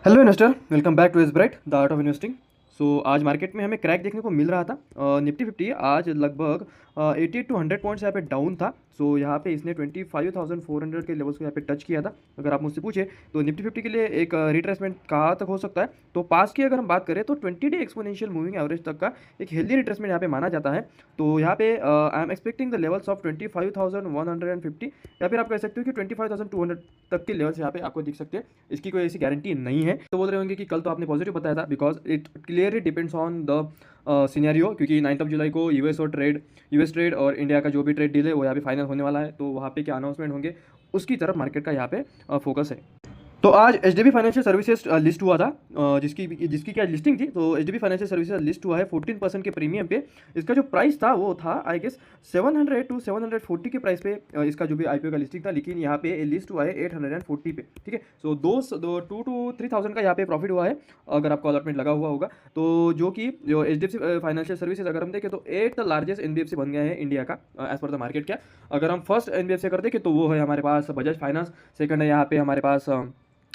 Hello investor, welcome back to S bright the art of investing. आज market में हमें crack देखने को मिल रहा था। निफ्टी 50 आज लगभग 80 टू 100 पॉइंट्स यहाँ पे डाउन था। यहाँ पे इसने 25,400 के लेवल्स को यहाँ पे टच किया था। अगर आप मुझसे पूछे तो निफ्टी 50 के लिए एक रिट्रेसमेंट कहाँ तक हो सकता है, तो पास की अगर हम बात करें तो 20 डे एक्सपोनेंशियल मूविंग एवरेज तक का एक हेल्दी रिट्रेसमेंट यहाँ पे माना जाता है। तो यहाँ पे I am expecting the levels of 25,150 या फिर आप कह सकते हो कि 25,200 तक के लेवल्स यहाँ पे आपको दिख सकते हैं। इसकी कोई ऐसी गारंटी नहीं है। तो बोल रहे होंगे कि कल तो आपने पॉजिटिव बताया था, because it clearly depends on the scenario, क्योंकि 9 जुलाई को यूएस ट्रेड और इंडिया का जो भी ट्रेड डील है वो यहाँ पे फाइनल होने वाला है। तो वहाँ पे क्या अनाउंसमेंट होंगे उसकी तरफ मार्केट का यहाँ पे फोकस है। तो आज एचडीबी फाइनेंशियल सर्विसेज लिस्ट हुआ था, जिसकी क्या लिस्टिंग थी। तो एचडीबी फाइनेंशियल सर्विसेज लिस्ट हुआ है 14% के प्रीमियम पे। इसका जो प्राइस था वो था आई गेस 700 टू 740 के प्राइस पे इसका जो भी आईपीओ का लिस्टिंग था, लेकिन यहाँ पे लिस्ट हुआ है 840 पे। ठीक है, सो 2 टू 3,000 का यहाँ पे प्रॉफिट हुआ है अगर आपको अलॉटमेंट लगा हुआ होगा। तो जो एचडीएफसी फाइनेंशियल सर्विसेज अगर हम देखें तो 8th लार्जेस्ट एनबीएफसी बन गया है इंडिया का एज पर द मार्केट। क्या अगर हम फर्स्ट एनबीएफसी कर देखें तो वो है हमारे पास बजाज फाइनेंस, सेकंड है यहाँ पे हमारे पास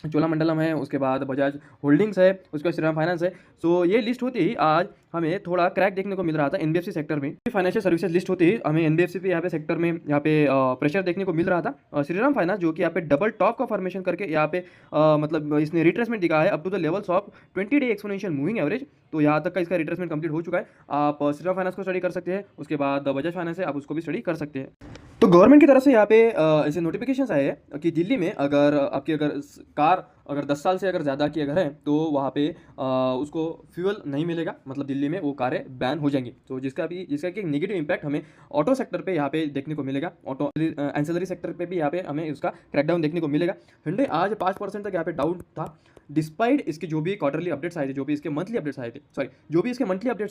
चोलामंडलम है, उसके बाद बजाज होल्डिंग्स है, उसके बाद श्रीराम फाइनेंस है। सो ये लिस्ट होती ही आज हमें थोड़ा क्रैक देखने को मिल रहा था एनबीएफसी सेक्टर में। फाइनेंशियल सर्विसेज लिस्ट होती ही हमें एनबीएफसी पे यहाँ पे सेक्टर में यहाँ पे प्रेशर देखने को मिल रहा था। श्रीराम फाइनेंस जो कि यहाँ पे डबल टॉप का फॉर्मेशन करके यहाँ पे मतलब इसने रिट्रेसमेंट दिखा है up to the levels of 20 day exponential moving average. तो यहाँ तक का इसका रिट्रेसमेंट कंप्लीट हो चुका है। आप श्रीराम फाइनेंस को स्टडी कर सकते हैं, उसके बाद बजाज फाइनेंस है आप उसको भी स्टडी कर सकते हैं। तो गवर्नमेंट की तरफ से यहाँ पे ऐसे नोटिफिकेशंस आए हैं कि दिल्ली में अगर आपकी कार अगर 10 साल से अगर ज़्यादा की अगर है तो वहाँ पे उसको फ्यूल नहीं मिलेगा, मतलब दिल्ली में वो कारें बैन हो जाएंगी। तो जिसका कि नेगेटिव इम्पैक्ट हमें ऑटो सेक्टर पे यहाँ पे देखने को मिलेगा। ऑटो एंसिलरी सेक्टर पे भी यहाँ पे हमें उसका क्रैकडाउन देखने को मिलेगा। हिंडे आज 5% तक यहाँ पे डाउन था, डिस्पाइट इसके जो भी क्वार्टरली अपडेट्स आए थे, जो भी इसके मंथली अपडेट्स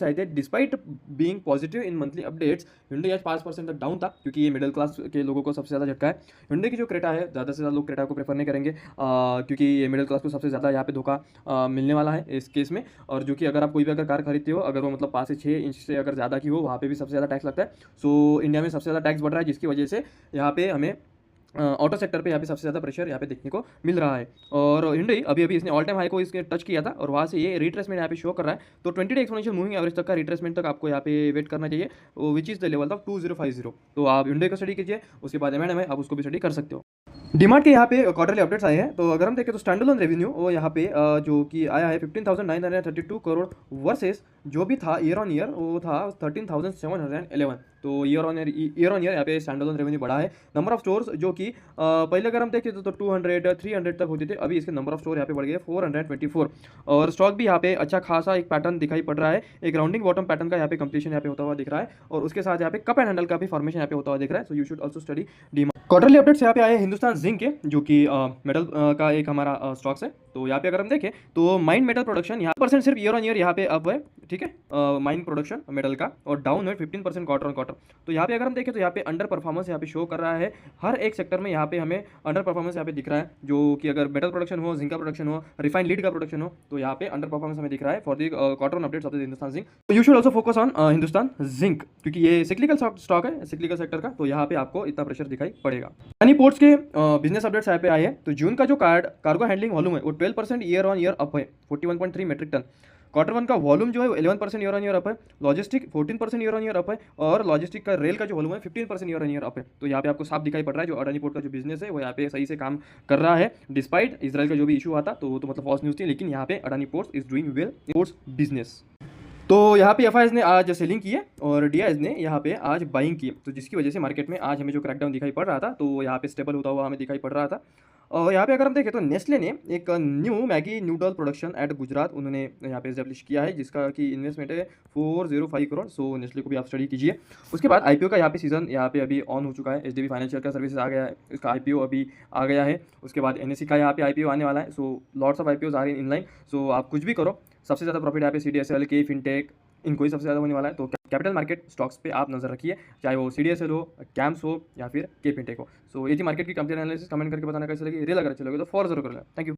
आए थे, despite being positive in monthly updates, हिंडे आज 5% तक डाउन था, क्योंकि ये मिडिल क्लास के लोगों को सबसे ज़्यादा झटका है। हिंडे की जो क्रेटा है, ज़्यादा से ज़्यादा लोग क्रेटा को प्रेफर नहीं करेंगे, क्योंकि ये मिडिल क्लास को सबसे ज़्यादा यहाँ पे धोखा मिलने वाला है इस केस में। और जो कि अगर आप कोई भी अगर कार खरीदते हो, अगर वो मतलब 5 से 6 इंच से अगर ज़्यादा की हो, वहाँ पे भी सबसे ज़्यादा टैक्स लगता है। सो इंडिया में सबसे ज़्यादा टैक्स बढ़ रहा है, जिसकी वजह से यहाँ पे हमें ऑटो सेक्टर पे यहाँ पे सबसे ज़्यादा प्रेशर यहाँ पे देखने को मिल रहा है। और हिंडई अभी इसने ऑल टाइम हाई को इसके टच किया था और वहाँ से ये रिट्रेसमेंट यहाँ पे शो कर रहा है। तो 20 डे एक्सपोनेंशियल मूविंग एवरेज तक का रिट्रेसमेंट तक आपको यहाँ पे वेट करना चाहिए, which is the level of 2050। तो आप हिंडई का स्टडी कीजिए, उसके बाद एम है आप उसको भी स्टडी कर सकते हो। डिमांड के यहाँ पे क्वार्टरली अपडेट्स आए हैं। तो अगर हम देखें तो स्टैंडअलोन रेवेन्यू वो यहाँ पे जो कि आया है 15,932 करोड़ वर्सेस जो भी था ईयर ऑन ईयर वो था 13,711। तो ईयर ऑन ईयर यहाँ पे स्टैंडअलोन रेवेन्यू बढ़ा है। नंबर ऑफ स्टोर्स जो कि पहले अगर हम देखें तो 200 300 तक होते थे, अभी इसके नंबर ऑफ स्टोर यहाँ पे बढ़ गए 424। और स्टॉक भी यहाँ पे अच्छा खासा एक पैटर्न दिखाई पड़ रहा है, एक राउंडिंग बॉटम पैटर्न का यहाँ पे कंप्लीशन यहाँ पे होता हुआ दिख रहा है, और उसके साथ यहाँ पे कप एंड हैंडल का भी फॉर्मेशन यहाँ पे होता हुआ दिख रहा है। So you should also study demand. Quarterly updates यहाँ पे आए हिंदुस्तान जिंक के, जो कि मेटल का एक हमारा स्टॉक्स है। तो यहाँ पे अगर हम देखें तो माइन मेटल प्रोडक्शन यहाँ % सिर्फ ईयर ऑन ईयर यहाँ पे अप है, ठीक है, माइन प्रोडक्शन मेटल का, और डाउन है 15% क्वार्टर ऑन क्वार्टर। तो यहाँ पे अगर हम देखें तो यहाँ पे अंडर परफॉर्मेंस यहाँ पे शो कर रहा है हर एक सेक्टर में। यहाँ पे हमें अंडर परफॉर्मेंस यहाँ पे दिख रहा है, जो कि अगर मेटल प्रोडक्शन हो, जिंक का प्रोडक्शन हो, रिफाइंड लीड का प्रोडक्शन हो, तो यहाँ पे अंडर परफॉर्मेंस हमें दिख रहा है for the quarter on updates of the Hindustan Zinc. तो you should also focus on Hindustan Zinc, क्योंकि ये सिक्लिकल स्टॉक है, सिक्लिकल सेक्टर का। तो यहाँ पे आपको इतना प्रेशर दिखाई पड़ेगा। अडानी पोर्ट्स के बिजनेस अपडेट्स यहाँ पे आए हैं। तो जून का जो कार्गो हैंडलिंग वॉल्यूम है वो 12% ईयर ऑन ईयर अप है, 41.3 मेट्रिक टन। क्वार्टर 1 का वॉल्यूम जो है 11% ईयर ऑन ईयर अप है, logistic 14% year on year up है, और लॉजिस्टिक का रेल का जो वॉल्यूम है 15% ईयर ऑन ईयर अप है। तो यहाँ पे आपको साफ दिखाई पड़ रहा है जो अडानी पोर्ट का जो बिजनेस है वो यहाँ पे सही से काम कर रहा है, डिस्पाइट इजराइल का जो भी इशू आता तो वो तो मतलब फॉल्स न्यूज़ थी, लेकिन यहाँ पे Adani ports is doing well ports business. तो यहाँ पे एफआईएस ने आज सेलिंग की है और डीआईएस ने यहाँ पे आज बाइंग की है। तो जिसकी वजह से मार्केट में आज हमें जो क्रैकडाउन दिखाई पड़ रहा था तो यहाँ पे स्टेबल होता हुआ हमें दिखाई पड़ रहा था। और यहाँ पे अगर हम देखें तो नेस्ले ने एक new Maggi noodle production at Gujarat उन्होंने यहाँ पे एस्टेब्लिश किया है, जिसका कि इन्वेस्टमेंट है 405 करोड़। सो नेस्ले को भी आप स्टडी कीजिए। उसके बाद आईपीओ का यहाँ पे सीजन यहाँ पे अभी ऑन हो चुका है। एचडीबी फाइनेंशियल का सर्विसेज आ गया है, इसका आईपीओ अभी आ गया है। उसके बाद एनएससी का यहाँ पे आईपीओ आने वाला है। सो लॉट्स ऑफ आईपीओ आ रहे हैं इनलाइन। सो आप कुछ भी करो, सबसे ज़्यादा प्रॉफिट यहाँ पे सीडीएसएल के फिनटेक इनको ही सबसे ज़्यादा होने वाला है। तो कैपिटल मार्केट स्टॉक्स पे आप नजर रखिए, चाहे वो सीडीएसएल हो, कैम्स हो या फिर के फिनटेक हो। सो ये थी मार्केट की कंप्लीट एनालिसिस। कमेंट करके बताना कैसे लगी, रियल अगर अच्छी लगे तो फॉर जरूर कर लें। Thank you.